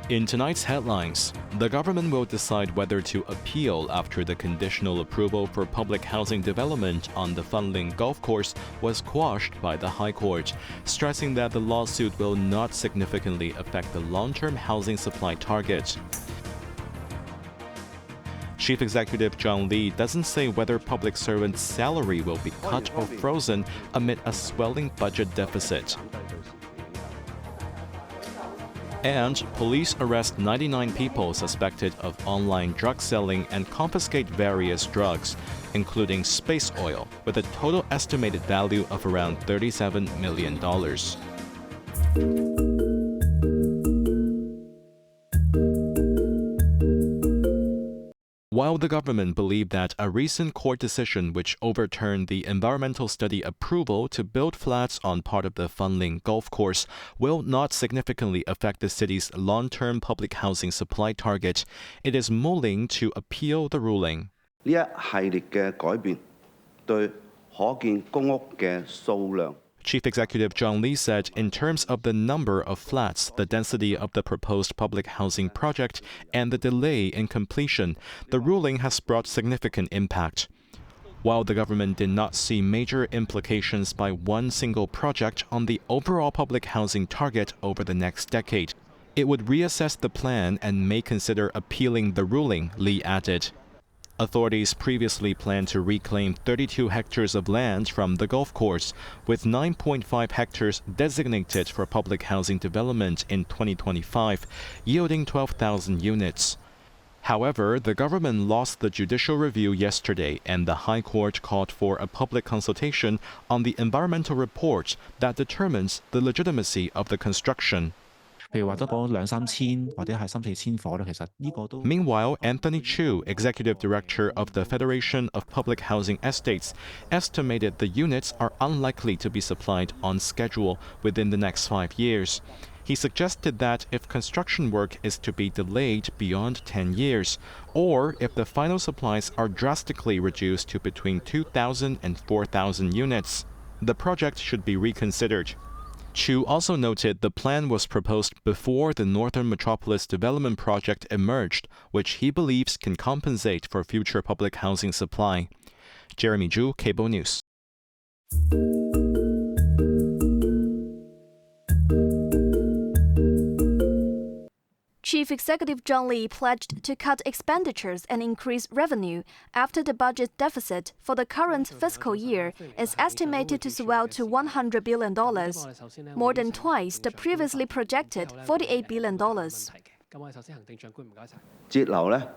In tonight's headlines, the government will decide whether to appeal after the conditional approval for public housing development on the Fanling Golf Course was quashed by the High Court, stressing that the lawsuit will not significantly affect the long-term housing supply target. Chief Executive John Lee doesn't say whether public servants' salary will be cut or frozen amid a swelling budget deficit. And police arrest 99 people suspected of online drug selling and confiscate various drugs, including space oil, with a total estimated value of around $37 million. While the government believed that a recent court decision which overturned the environmental study approval to build flats on part of the Fanling Golf Course will not significantly affect the city's long-term public housing supply target, it is mulling to appeal the ruling. 呢一系列嘅改變對可建公屋嘅數量。 Chief Executive John Lee said in terms of the number of flats, the density of the proposed public housing project, and the delay in completion, the ruling has brought significant impact. While the government did not see major implications by one single project on the overall public housing target over the next decade, it would reassess the plan and may consider appealing the ruling, Lee added. Authorities previously planned to reclaim 32 hectares of land from the golf course, with 9.5 hectares designated for public housing development in 2025, yielding 12,000 units. However, the government lost the judicial review yesterday, and the High Court called for a public consultation on the environmental report that determines the legitimacy of the construction. Meanwhile, Anthony Chu, Executive Director of the Federation of Public Housing Estates, estimated the units are unlikely to be supplied on schedule within the next 5 years. He suggested that if construction work is to be delayed beyond 10 years, or if the final supplies are drastically reduced to between 2,000 and 4,000 units, the project should be reconsidered. Chu also noted the plan was proposed before the Northern Metropolis Development Project emerged, which he believes can compensate for future public housing supply. Jeremy Zhu, Cable News. Chief Executive John Lee pledged to cut expenditures and increase revenue after the budget deficit for the current fiscal year is estimated to swell to $100 billion, more than twice the previously projected $48 billion. 節流呢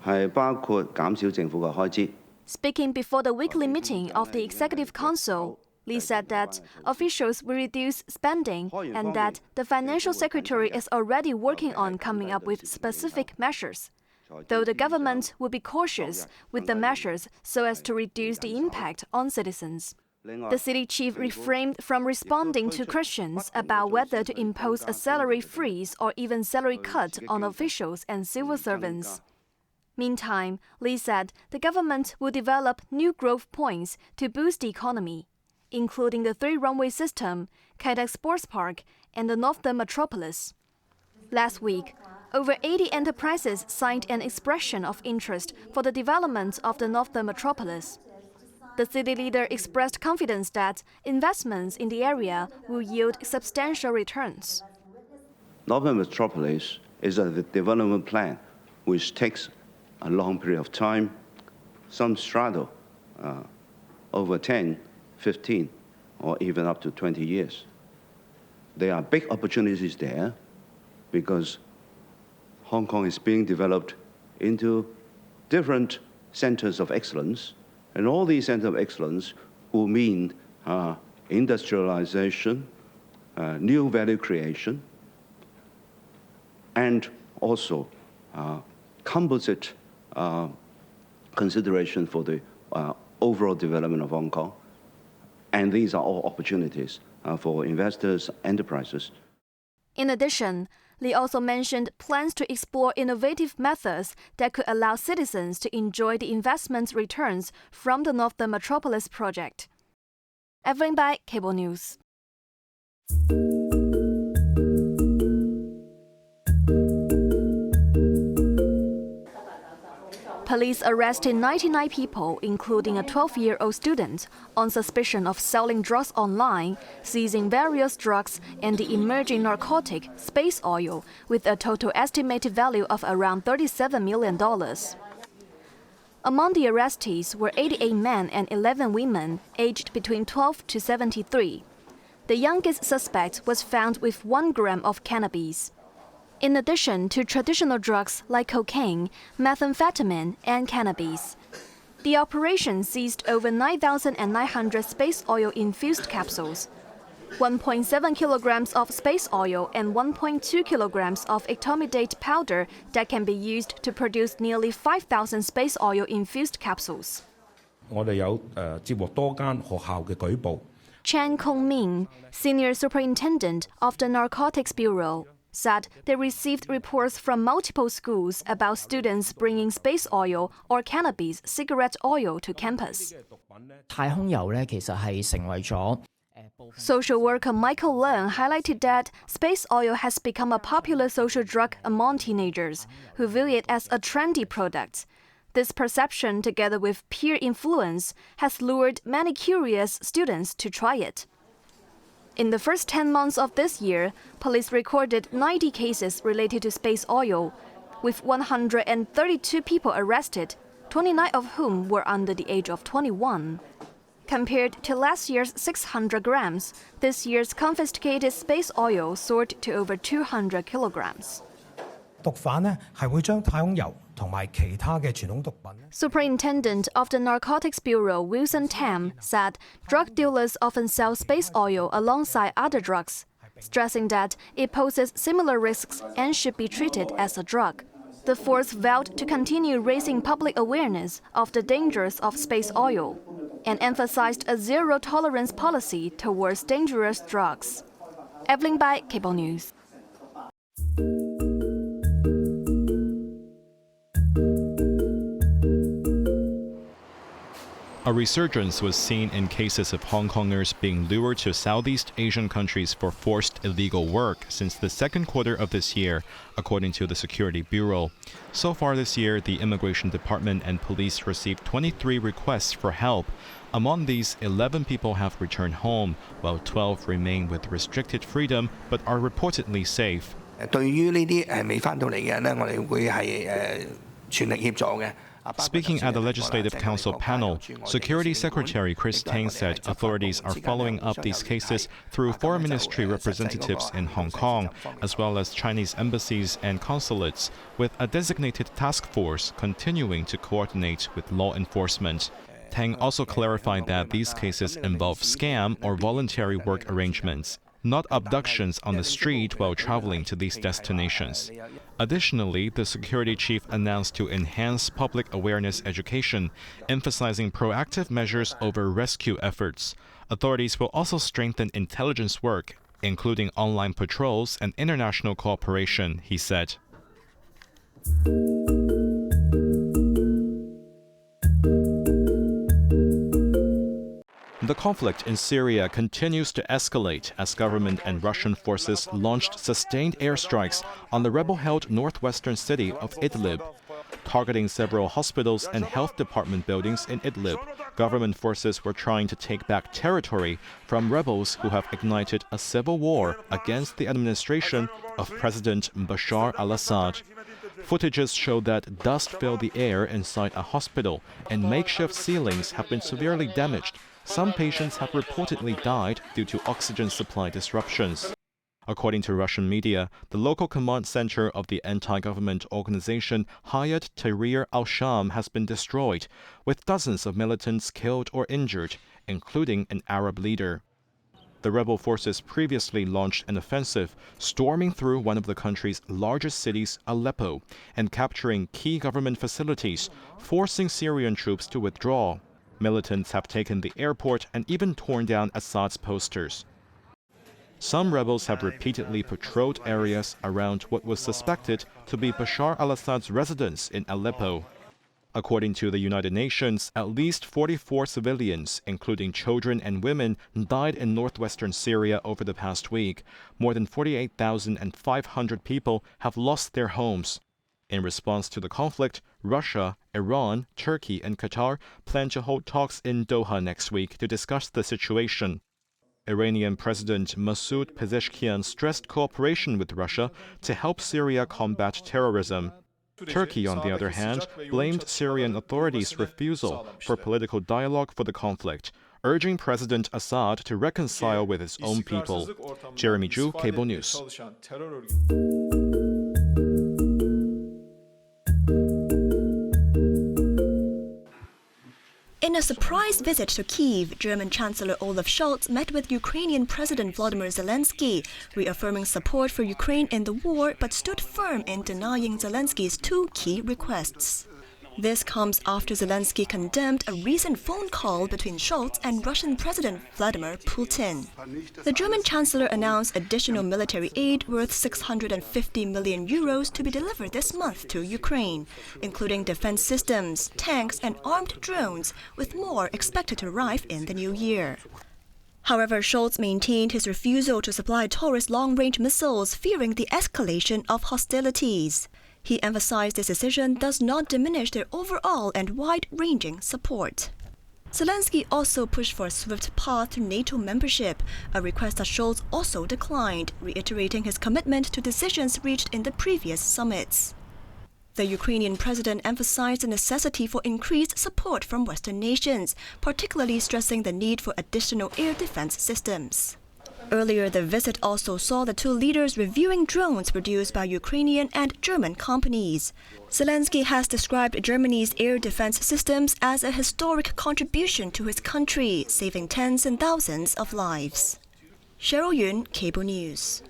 係包括減少政府嘅開支。 Speaking before the weekly meeting of the Executive Council, Lee said that officials will reduce spending and that the Financial Secretary is already working on coming up with specific measures, though the government will be cautious with the measures so as to reduce the impact on citizens. The city chief refrained from responding to questions about whether to impose a salary freeze or even salary cut on officials and civil servants. Meantime, Lee said the government will develop new growth points to boost the economy, including the 3-runway system, Kaidak Sports Park, and the Northern Metropolis. Last week, over 80 enterprises signed an expression of interest for the development of the Northern Metropolis. The city leader expressed confidence that investments in the area will yield substantial returns. Northern Metropolis is a development plan which takes a long period of time, some straddle over 10, 15, or even up to 20 years. There are big opportunities there because Hong Kong is being developed into different centers of excellence, and all these centers of excellence will mean industrialization, new value creation, and also composite consideration for the overall development of Hong Kong. And these are all opportunities for investors, enterprises. In addition, Lee also mentioned plans to explore innovative methods that could allow citizens to enjoy the investment returns from the Northern Metropolis project. Evelyn Bai, Cable News. Police arrested 99 people, including a 12-year-old student, on suspicion of selling drugs online, seizing various drugs and the emerging narcotic, space oil, with a total estimated value of around $37 million. Among the arrestees were 88 men and 11 women, aged between 12 to 73. The youngest suspect was found with 1 gram of cannabis. In addition to traditional drugs like cocaine, methamphetamine, and cannabis, the operation seized over 9,900 space oil-infused capsules, 1.7 kilograms of space oil and 1.2 kilograms of etomidate powder that can be used to produce nearly 5,000 space oil-infused capsules. 我哋有接獲多間學校嘅舉報。 Chen Kongming, senior superintendent of the Narcotics Bureau, said they received reports from multiple schools about students bringing space oil or cannabis cigarette oil to campus. 太空油咧，其實係成為咗 Social worker Michael Leung highlighted that space oil has become a popular social drug among teenagers, who view it as a trendy product. This perception, together with peer influence, has lured many curious students to try it. In the first 10 months of this year, police recorded 90 cases related to space oil, with 132 people arrested, 29 of whom were under the age of 21. Compared to last year's 600 grams, this year's confiscated space oil soared to over 200 kilograms. 毒販呢係會將太空油同埋其他嘅傳統毒品。 Superintendent of the Narcotics Bureau Wilson Tam said drug dealers often sell space oil alongside other drugs, stressing that it poses similar risks and should be treated as a drug. The force vowed to continue raising public awareness of the dangers of space oil and emphasized a zero-tolerance policy towards dangerous drugs. Evelyn Bai, Cable News. A resurgence was seen in cases of Hong Kongers being lured to Southeast Asian countries for forced illegal work since the second quarter of this year, according to the Security Bureau. So far this year, the Immigration Department and police received 23 requests for help. Among these, 11 people have returned home, while 12 remain with restricted freedom but are reportedly safe. 對於呢啲未翻到嚟嘅人咧，我哋會係全力協助嘅。 Speaking at the Legislative Council panel, Security Secretary Chris Tang said authorities are following up these cases through Foreign Ministry representatives in Hong Kong, as well as Chinese embassies and consulates, with a designated task force continuing to coordinate with law enforcement. Tang also clarified that these cases involve scam or voluntary work arrangements, not abductions on the street while traveling to these destinations. Additionally, the security chief announced to enhance public awareness education, emphasizing proactive measures over rescue efforts. Authorities will also strengthen intelligence work, including online patrols and international cooperation, he said. The conflict in Syria continues to escalate as government and Russian forces launched sustained airstrikes on the rebel-held northwestern city of Idlib. Targeting several hospitals and health department buildings in Idlib, government forces were trying to take back territory from rebels who have ignited a civil war against the administration of President Bashar al-Assad. Footages show that dust filled the air inside a hospital and makeshift ceilings have been severely damaged. Some patients have reportedly died due to oxygen supply disruptions. According to Russian media, the local command center of the anti-government organization Hayat Tahrir al-Sham has been destroyed, with dozens of militants killed or injured, including an Arab leader. The rebel forces previously launched an offensive, storming through one of the country's largest cities, Aleppo, and capturing key government facilities, forcing Syrian troops to withdraw. Militants have taken the airport and even torn down Assad's posters. Some rebels have repeatedly patrolled areas around what was suspected to be Bashar al-Assad's residence in Aleppo. According to the United Nations, at least 44 civilians, including children and women, died in northwestern Syria over the past week. More than 48,500 people have lost their homes. In response to the conflict, Russia, Iran, Turkey, and Qatar plan to hold talks in Doha next week to discuss the situation. Iranian President Masoud Pezeshkian stressed cooperation with Russia to help Syria combat terrorism. Turkey, on the other hand, blamed Syrian authorities' refusal for political dialogue for the conflict, urging President Assad to reconcile with his own people. Jeremy Zhu, Cable News. In a surprise visit to Kyiv, German Chancellor Olaf Scholz met with Ukrainian President Volodymyr Zelensky, reaffirming support for Ukraine in the war but stood firm in denying Zelensky's two key requests. This comes after Zelensky condemned a recent phone call between Scholz and Russian President Vladimir Putin. The German Chancellor announced additional military aid worth 650 million euros to be delivered this month to Ukraine, including defense systems, tanks, and armed drones, with more expected to arrive in the new year. However, Scholz maintained his refusal to supply Taurus long-range missiles, fearing the escalation of hostilities. He emphasized this decision does not diminish their overall and wide-ranging support. Zelensky also pushed for a swift path to NATO membership, a request that Scholz also declined, reiterating his commitment to decisions reached in the previous summits. The Ukrainian president emphasized the necessity for increased support from Western nations, particularly stressing the need for additional air defense systems. Earlier, the visit also saw the two leaders reviewing drones produced by Ukrainian and German companies. Zelensky has described Germany's air defense systems as a historic contribution to his country, saving tens and thousands of lives. Cheryl Yun, Cable News.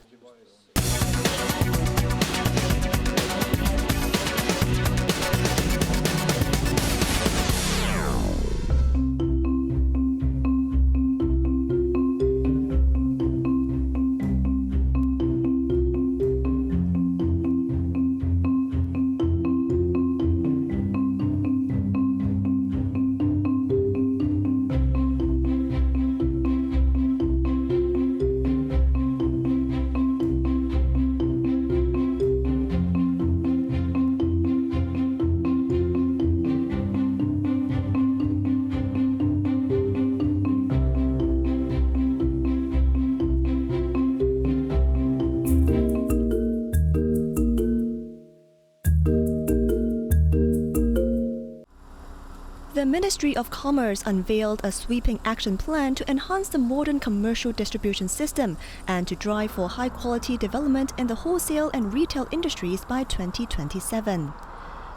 The Ministry of Commerce unveiled a sweeping action plan to enhance the modern commercial distribution system and to drive for high-quality development in the wholesale and retail industries by 2027.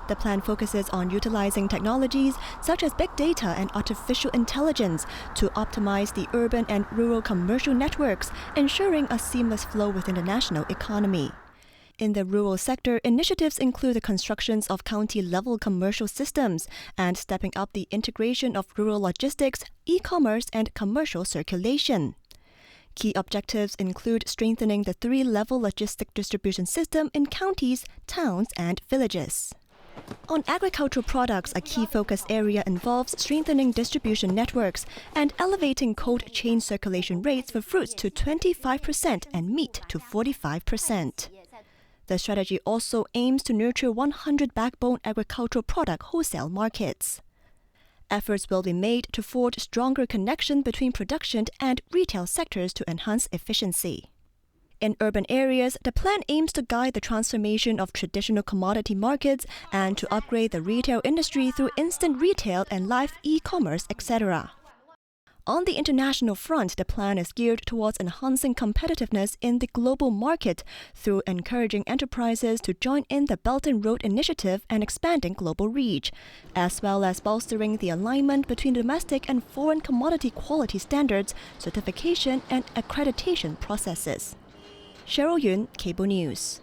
The plan focuses on utilizing technologies such as big data and artificial intelligence to optimize the urban and rural commercial networks, ensuring a seamless flow within the national economy. In the rural sector, initiatives include the constructions of county-level commercial systems and stepping up the integration of rural logistics, e-commerce, and commercial circulation. Key objectives include strengthening the three-level logistic distribution system in counties, towns, and villages. On agricultural products, a key focus area involves strengthening distribution networks and elevating cold chain circulation rates for fruits to 25% and meat to 45%. The strategy also aims to nurture 100 backbone agricultural product wholesale markets. Efforts will be made to forge stronger connection between production and retail sectors to enhance efficiency. In urban areas, the plan aims to guide the transformation of traditional commodity markets and to upgrade the retail industry through instant retail and live e-commerce, etc. On the international front, the plan is geared towards enhancing competitiveness in the global market through encouraging enterprises to join in the Belt and Road Initiative and expanding global reach, as well as bolstering the alignment between domestic and foreign commodity quality standards, certification, and accreditation processes. Cheryl Yun, Cable News.